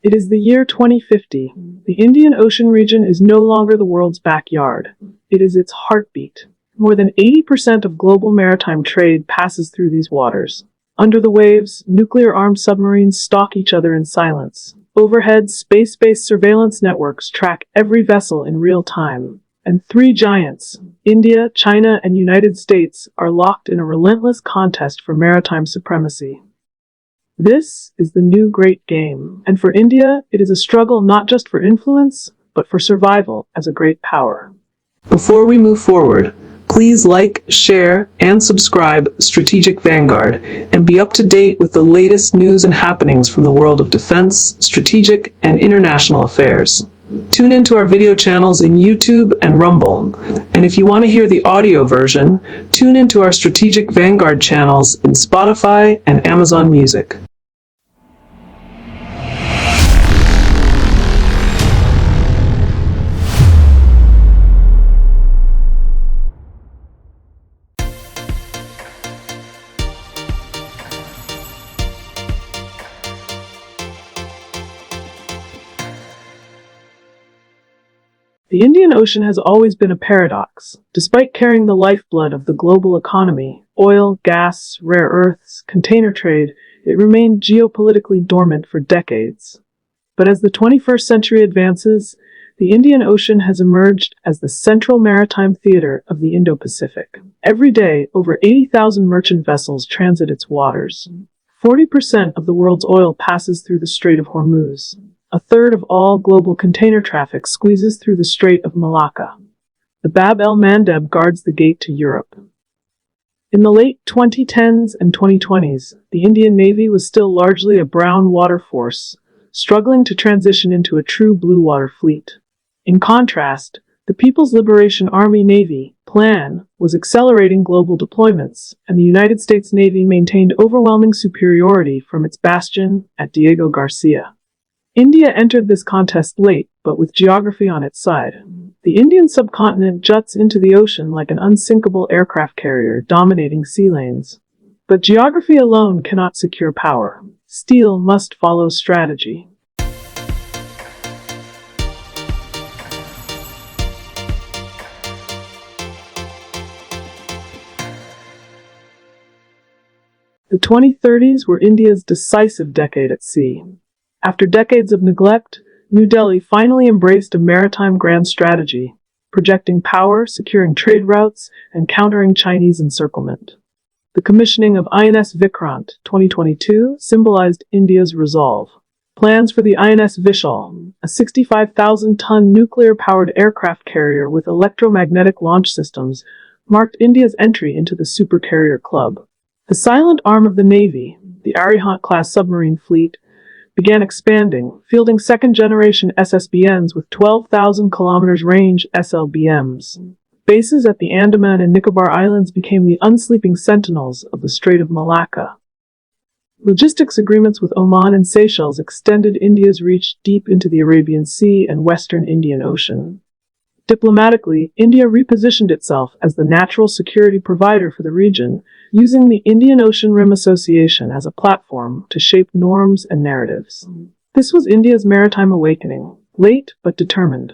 It is the year 2050. The Indian Ocean region is no longer the world's backyard. It is its heartbeat. More than 80% of global maritime trade passes through these waters. Under the waves, nuclear-armed submarines stalk each other in silence. Overhead, space-based surveillance networks track every vessel in real time. And three giants, India, China, and United States, are locked in a relentless contest for maritime supremacy. This is the new great game, and for India, it is a struggle not just for influence, but for survival as a great power. Before we move forward, please like, share, and subscribe Strategic Vanguard, and be up to date with the latest news and happenings from the world of defense, strategic, and international affairs. Tune into our video channels in YouTube and Rumble, and if you want to hear the audio version, tune into our Strategic Vanguard channels in Spotify and Amazon Music. The Indian Ocean has always been a paradox. Despite carrying the lifeblood of the global economy, oil, gas, rare earths, container trade, it remained geopolitically dormant for decades. But as the 21st century advances, the Indian Ocean has emerged as the central maritime theater of the Indo-Pacific. Every day, over 80,000 merchant vessels transit its waters. 40% of the world's oil passes through the Strait of Hormuz. A third of all global container traffic squeezes through the Strait of Malacca. The Bab el-Mandeb guards the gate to Europe. In the late 2010s and 2020s, the Indian Navy was still largely a brown water force, struggling to transition into a true blue water fleet. In contrast, the People's Liberation Army Navy, PLAN, was accelerating global deployments, and the United States Navy maintained overwhelming superiority from its bastion at Diego Garcia. India entered this contest late, but with geography on its side. The Indian subcontinent juts into the ocean like an unsinkable aircraft carrier dominating sea lanes. But geography alone cannot secure power. Steel must follow strategy. The 2030s were India's decisive decade at sea. After decades of neglect, New Delhi finally embraced a maritime grand strategy, projecting power, securing trade routes, and countering Chinese encirclement. The commissioning of INS Vikrant 2022 symbolized India's resolve. Plans for the INS Vishal, a 65,000-ton nuclear-powered aircraft carrier with electromagnetic launch systems, marked India's entry into the supercarrier club. The silent arm of the Navy, the Arihant-class submarine fleet, began expanding, fielding second-generation SSBNs with 12,000 kilometers range SLBMs. Bases at the Andaman and Nicobar Islands became the unsleeping sentinels of the Strait of Malacca. Logistics agreements with Oman and Seychelles extended India's reach deep into the Arabian Sea and western Indian Ocean. Diplomatically, India repositioned itself as the natural security provider for the region, using the Indian Ocean Rim Association as a platform to shape norms and narratives. This was India's maritime awakening, late but determined.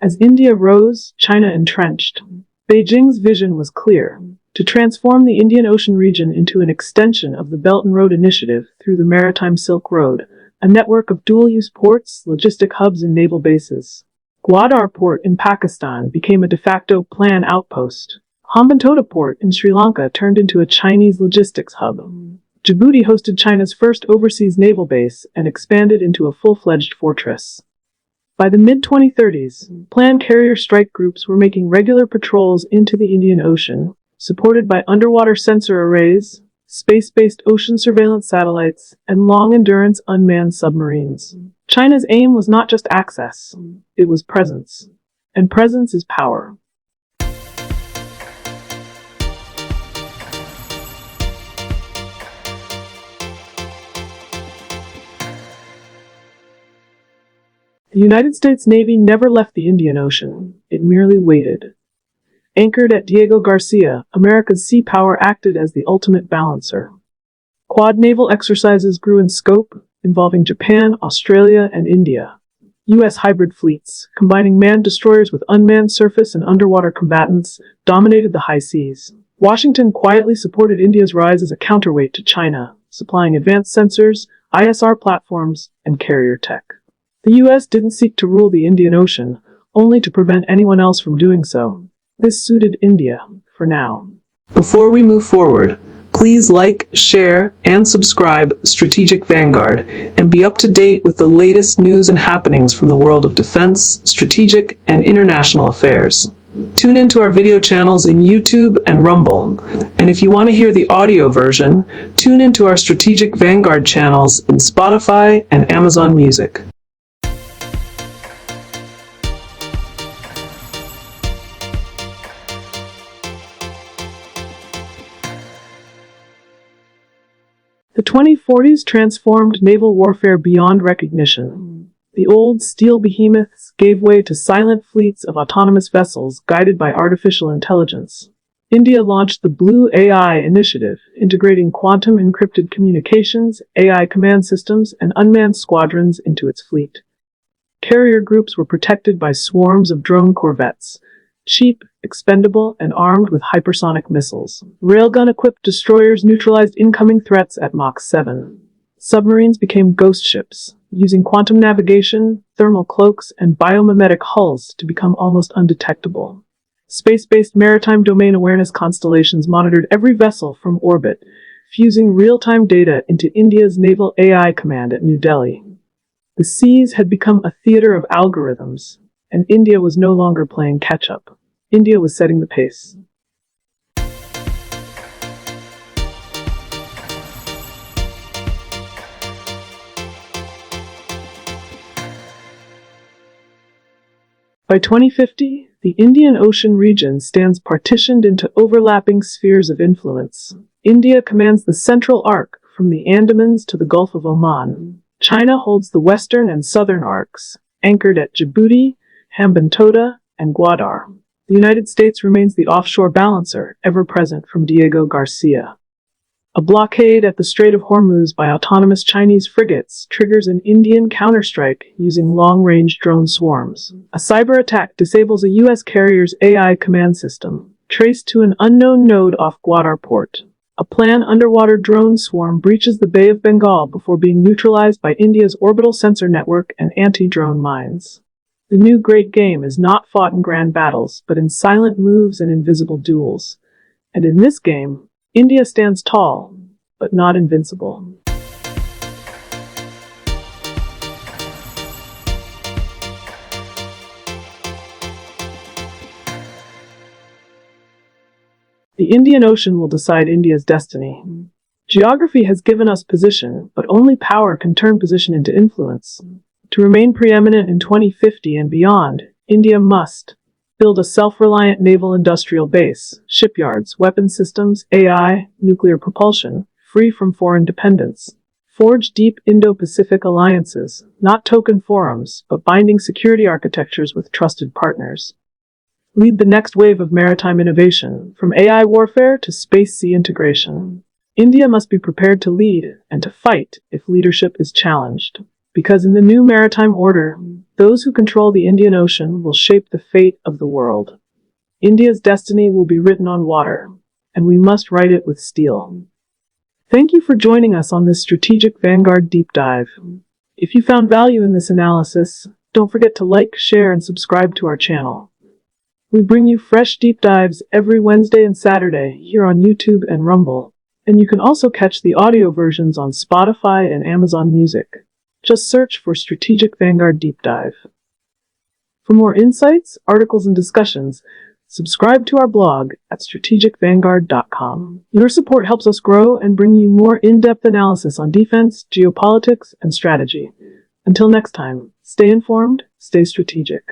As India rose, China entrenched. Beijing's vision was clear: to transform the Indian Ocean region into an extension of the Belt and Road Initiative through the Maritime Silk Road, a network of dual-use ports, logistic hubs, and naval bases. Gwadar Port in Pakistan became a de facto PLAN outpost. Hambantota Port in Sri Lanka turned into a Chinese logistics hub. Djibouti hosted China's first overseas naval base and expanded into a full-fledged fortress. By the mid-2030s, PLAN carrier strike groups were making regular patrols into the Indian Ocean, supported by underwater sensor arrays, space-based ocean surveillance satellites, and long-endurance unmanned submarines. China's aim was not just access, it was presence. And presence is power. The United States Navy never left the Indian Ocean. It merely waited. Anchored at Diego Garcia, America's sea power acted as the ultimate balancer. Quad naval exercises grew in scope, involving Japan, Australia, and India. U.S. hybrid fleets, combining manned destroyers with unmanned surface and underwater combatants, dominated the high seas. Washington quietly supported India's rise as a counterweight to China, supplying advanced sensors, ISR platforms, and carrier tech. The U.S. didn't seek to rule the Indian Ocean, only to prevent anyone else from doing so. This suited India, for now. Before we move forward, please like, share, and subscribe Strategic Vanguard, and be up to date with the latest news and happenings from the world of defense, strategic, and international affairs. Tune into our video channels in YouTube and Rumble, and if you want to hear the audio version, tune into our Strategic Vanguard channels in Spotify and Amazon Music. The 2040s transformed naval warfare beyond recognition. The old steel behemoths gave way to silent fleets of autonomous vessels guided by artificial intelligence. India launched the Blue AI initiative, integrating quantum encrypted communications, AI command systems, and unmanned squadrons into its fleet. Carrier groups were protected by swarms of drone corvettes, cheap, expendable, and armed with hypersonic missiles. Railgun-equipped destroyers neutralized incoming threats at Mach 7. Submarines became ghost ships, using quantum navigation, thermal cloaks, and biomimetic hulls to become almost undetectable. Space-based maritime domain awareness constellations monitored every vessel from orbit, fusing real-time data into India's Naval AI command at New Delhi. The seas had become a theater of algorithms, and India was no longer playing catch-up. India was setting the pace. By 2050, the Indian Ocean region stands partitioned into overlapping spheres of influence. India commands the central arc, from the Andamans to the Gulf of Oman. China holds the western and southern arcs, anchored at Djibouti, Hambantota, and Gwadar. The United States remains the offshore balancer, ever present from Diego Garcia. A blockade at the Strait of Hormuz by autonomous Chinese frigates triggers an Indian counterstrike using long-range drone swarms. A cyber attack disables a U.S. carrier's AI command system, traced to an unknown node off Gwadar port. A planned underwater drone swarm breaches the Bay of Bengal before being neutralized by India's orbital sensor network and anti-drone mines. The new great game is not fought in grand battles, but in silent moves and invisible duels. And in this game, India stands tall, but not invincible. The Indian Ocean will decide India's destiny. Geography has given us position, but only power can turn position into influence. To remain preeminent in 2050 and beyond, India must build a self-reliant naval industrial base, shipyards, weapon systems, AI, nuclear propulsion, free from foreign dependence. Forge deep Indo-Pacific alliances, not token forums, but binding security architectures with trusted partners. Lead the next wave of maritime innovation, from AI warfare to space-sea integration. India must be prepared to lead and to fight if leadership is challenged. Because in the new maritime order, those who control the Indian Ocean will shape the fate of the world. India's destiny will be written on water, and we must write it with steel. Thank you for joining us on this Strategic Vanguard deep dive. If you found value in this analysis, don't forget to like, share, and subscribe to our channel. We bring you fresh deep dives every Wednesday and Saturday here on YouTube and Rumble, and you can also catch the audio versions on Spotify and Amazon Music. Just search for Strategic Vanguard Deep Dive. For more insights, articles, and discussions, subscribe to our blog at strategicvanguard.com. Your support helps us grow and bring you more in-depth analysis on defense, geopolitics, and strategy. Until next time, stay informed, stay strategic.